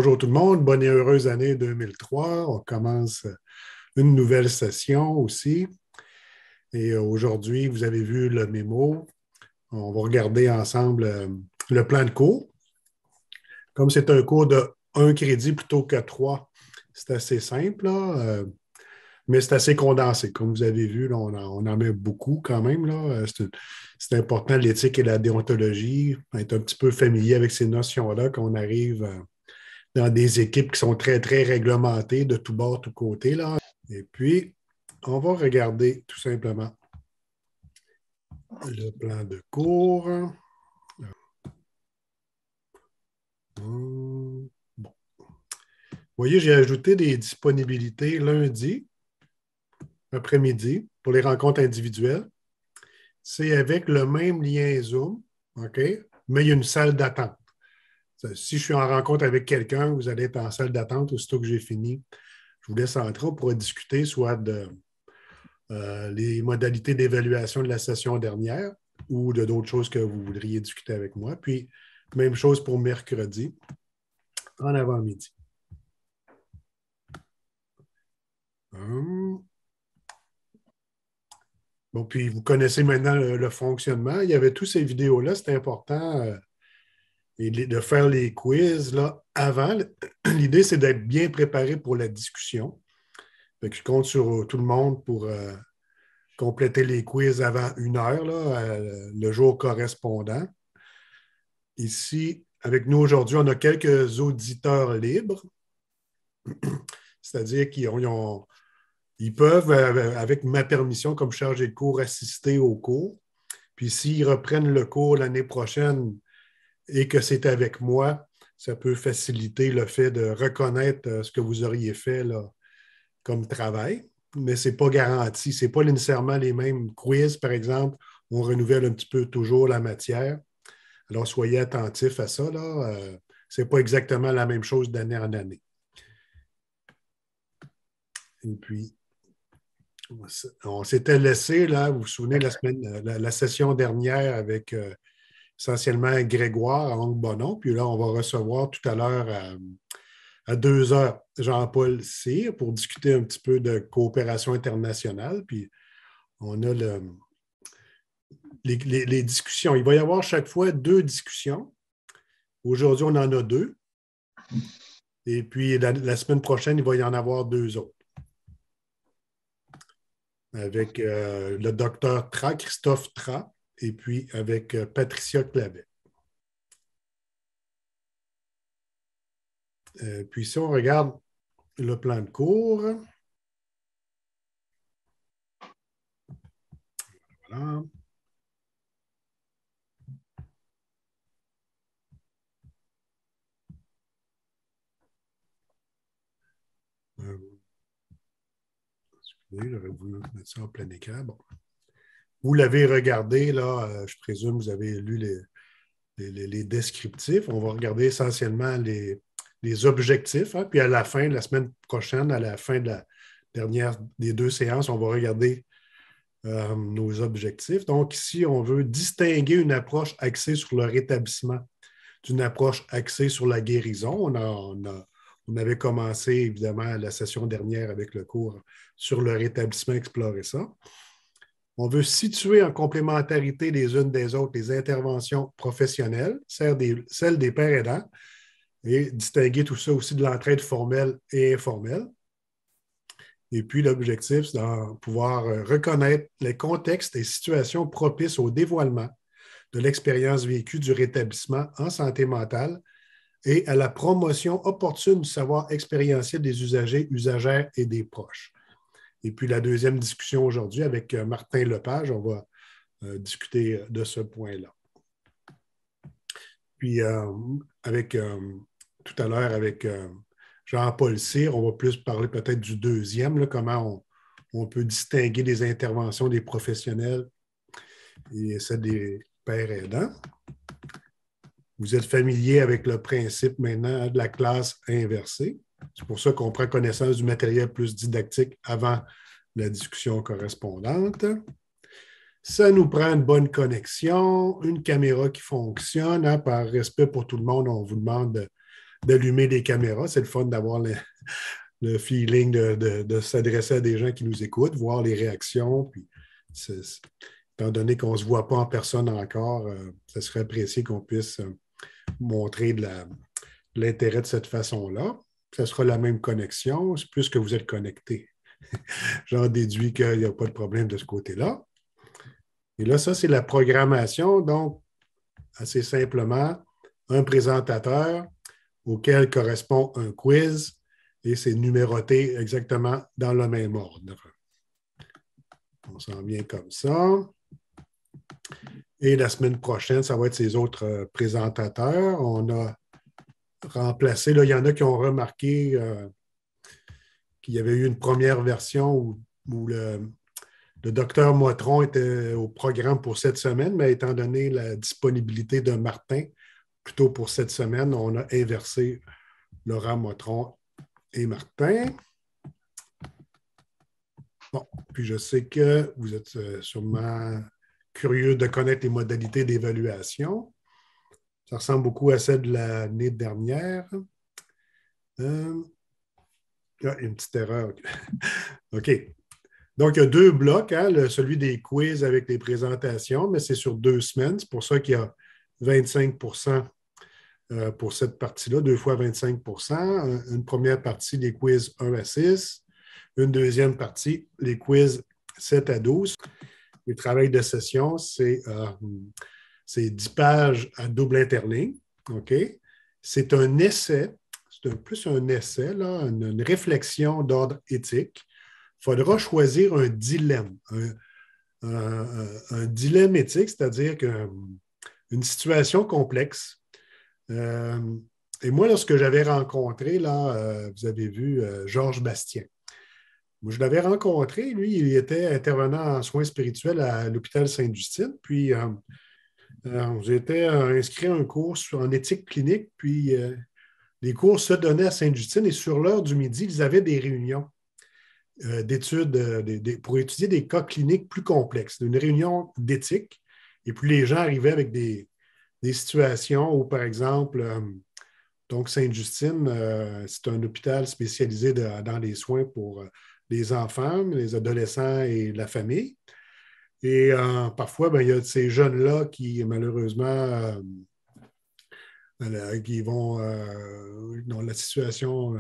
Bonjour tout le monde, bonne et heureuse année 2003. On commence une nouvelle session aussi. Et aujourd'hui, vous avez vu le mémo. On va regarder ensemble le plan de cours. Comme c'est un cours de 1 crédit plutôt que 3, c'est assez simple, là, mais c'est assez condensé. Comme vous avez vu, là, on en met beaucoup quand même. Là. C'est important, l'éthique et la déontologie, être un petit peu familier avec ces notions-là quand on arrive dans des équipes qui sont très, très réglementées de tout bord, tout côté. Là. Et puis, on va regarder tout simplement le plan de cours. Bon. Vous voyez, j'ai ajouté des disponibilités lundi, après-midi, pour les rencontres individuelles. C'est avec le même lien Zoom, OK? Mais il y a une salle d'attente. Si je suis en rencontre avec quelqu'un, vous allez être en salle d'attente aussitôt que j'ai fini. Je vous laisse entrer, on pourra discuter soit de les modalités d'évaluation de la session dernière ou de d'autres choses que vous voudriez discuter avec moi. Puis, même chose pour mercredi, en avant-midi. Bon, puis vous connaissez maintenant le fonctionnement. Il y avait toutes ces vidéos-là, c'était important de faire les quiz là, avant. L'idée, c'est d'être bien préparé pour la discussion. Fait que je compte sur tout le monde pour compléter les quiz avant 1 heure, là, le jour correspondant. Ici, avec nous aujourd'hui, on a quelques auditeurs libres, c'est-à-dire qu'ils peuvent, avec ma permission comme chargé de cours, assister au cours. Puis s'ils reprennent le cours l'année prochaine et que c'est avec moi, ça peut faciliter le fait de reconnaître ce que vous auriez fait là, comme travail, mais ce n'est pas garanti. Ce n'est pas nécessairement les mêmes quiz, par exemple. On renouvelle un petit peu toujours la matière. Alors, soyez attentifs à ça. Ce n'est pas exactement la même chose d'année en année. Et puis, on s'était laissé, là, vous vous souvenez, la session dernière avec essentiellement Grégoire à Longue-Bonon. Puis là, on va recevoir tout à l'heure à 2 heures Jean-Paul Cyr pour discuter un petit peu de coopération internationale. Puis on a les discussions. Il va y avoir chaque fois 2 discussions. Aujourd'hui, on en a 2. Et puis la semaine prochaine, il va y en avoir 2 autres. Avec le docteur Tra, Christophe Tra, et puis avec Patricia Clavet. Puis si on regarde le plan de cours, voilà. J'aurais voulu mettre ça en plein écran. Bon. Vous l'avez regardé, là, je présume que vous avez lu les descriptifs. On va regarder essentiellement les objectifs. Hein, puis à la fin, la semaine prochaine, à la fin de la dernière des 2 séances, on va regarder nos objectifs. Donc ici, on veut distinguer une approche axée sur le rétablissement d'une approche axée sur la guérison. On avait commencé, évidemment, la session dernière avec le cours sur le rétablissement, explorer ça. On veut situer en complémentarité les unes des autres les interventions professionnelles, celles des pairs aidants, et distinguer tout ça aussi de l'entraide formelle et informelle. Et puis, l'objectif, c'est de pouvoir reconnaître les contextes et situations propices au dévoilement de l'expérience vécue du rétablissement en santé mentale et à la promotion opportune du savoir expérientiel des usagers, usagères et des proches. Et puis, la deuxième discussion aujourd'hui avec Martin Lepage, on va discuter de ce point-là. Puis, tout à l'heure, avec Jean-Paul Cyr, on va plus parler peut-être du deuxième, là, comment on peut distinguer les interventions des professionnels et celles des pères aidants. Vous êtes familier avec le principe maintenant de la classe inversée. C'est pour ça qu'on prend connaissance du matériel plus didactique avant la discussion correspondante. Ça nous prend une bonne connexion, une caméra qui fonctionne. Hein, par respect pour tout le monde, on vous demande d'allumer les caméras. C'est le fun d'avoir le feeling de s'adresser à des gens qui nous écoutent, voir les réactions. Puis étant donné qu'on ne se voit pas en personne encore, ça serait apprécié qu'on puisse montrer de l'intérêt de cette façon-là. Ça sera la même connexion, c'est plus que vous êtes connectés. J'en déduis qu'il n'y a pas de problème de ce côté-là. Et là, ça, c'est la programmation. Donc, assez simplement, un présentateur auquel correspond un quiz et c'est numéroté exactement dans le même ordre. On s'en vient comme ça. Et la semaine prochaine, ça va être ces autres présentateurs. On a remplacé, là, il y en a qui ont remarqué qu'il y avait eu une première version où le docteur Motron était au programme pour cette semaine, mais étant donné la disponibilité de Martin, plutôt pour cette semaine, on a inversé Laurent Motron et Martin. Bon, puis je sais que vous êtes sûrement curieux de connaître les modalités d'évaluation. Ça ressemble beaucoup à celle de l'année dernière. Une petite erreur. OK. Donc, il y a deux blocs, hein, celui des quiz avec les présentations, mais c'est sur 2 semaines. C'est pour ça qu'il y a 25 pour cette partie-là, 2 fois 25 Une première partie, les quiz 1 à 6. Une deuxième partie, les quiz 7 à 12. Le travail de session, c'est 10 pages à double interligne. OK? C'est un essai, c'est plus un essai, là, une réflexion d'ordre éthique. Il faudra choisir un dilemme. Un dilemme éthique, c'est-à-dire une situation complexe. Et moi, lorsque j'avais rencontré, là, vous avez vu Georges Bastien. Moi, je l'avais rencontré, lui, il était intervenant en soins spirituels à l'hôpital Sainte-Justine. Puis, j'étais inscrit à un cours en éthique clinique. Puis, les cours se donnaient à Sainte-Justine et sur l'heure du midi, ils avaient des réunions d'études pour étudier des cas cliniques plus complexes, une réunion d'éthique. Et puis, les gens arrivaient avec des situations où, par exemple, donc Sainte-Justine, c'est un hôpital spécialisé dans les soins pour les enfants, les adolescents et la famille. Et parfois, ben, il y a ces jeunes-là qui, malheureusement, qui vont, dont la situation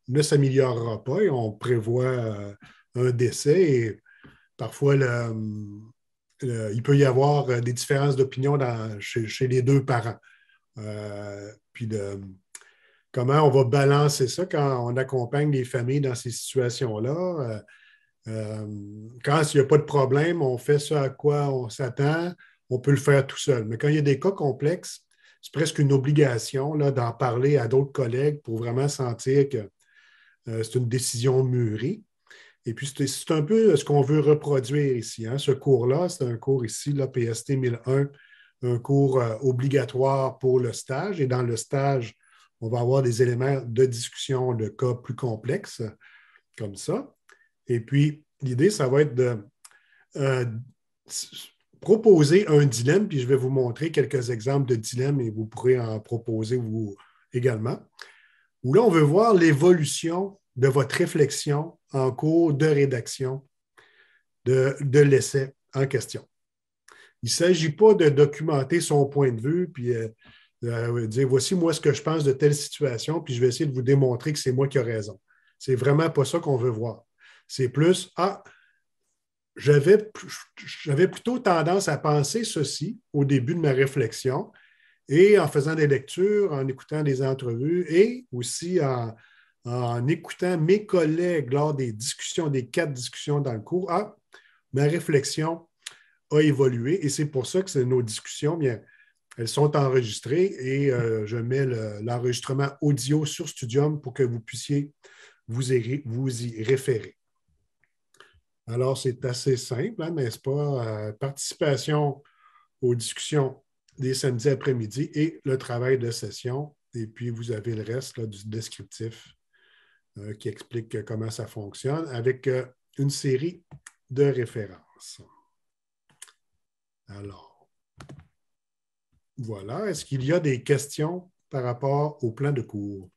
ne s'améliorera pas et on prévoit un décès. Et parfois, il peut y avoir des différences d'opinion chez les deux parents. Puis comment on va balancer ça quand on accompagne les familles dans ces situations-là? Quand il n'y a pas de problème, on fait ce à quoi on s'attend, on peut le faire tout seul. Mais quand il y a des cas complexes, c'est presque une obligation là, d'en parler à d'autres collègues pour vraiment sentir que c'est une décision mûrie. Et puis, c'est un peu ce qu'on veut reproduire ici. Hein. Ce cours-là, c'est un cours ici, là, PST 1001, un cours obligatoire pour le stage. Et dans le stage, on va avoir des éléments de discussion de cas plus complexes, comme ça. Et puis, l'idée, ça va être de proposer un dilemme, puis je vais vous montrer quelques exemples de dilemmes et vous pourrez en proposer vous également, où là, on veut voir l'évolution de votre réflexion en cours de rédaction de l'essai en question. Il ne s'agit pas de documenter son point de vue, puis dire voici moi ce que je pense de telle situation, puis je vais essayer de vous démontrer que c'est moi qui ai raison. C'est vraiment pas ça qu'on veut voir. C'est plus, j'avais plutôt tendance à penser ceci au début de ma réflexion et en faisant des lectures, en écoutant des entrevues et aussi en écoutant mes collègues lors des discussions, des 4 discussions dans le cours, ma réflexion a évolué et c'est pour ça que nos discussions, bien, elles sont enregistrées et je mets l'enregistrement audio sur Studium pour que vous puissiez vous y référer. Alors, c'est assez simple, hein, n'est-ce pas? Participation aux discussions des samedis après-midi et le travail de session. Et puis, vous avez le reste là, du descriptif qui explique comment ça fonctionne avec une série de références. Alors, voilà. Est-ce qu'il y a des questions par rapport au plan de cours?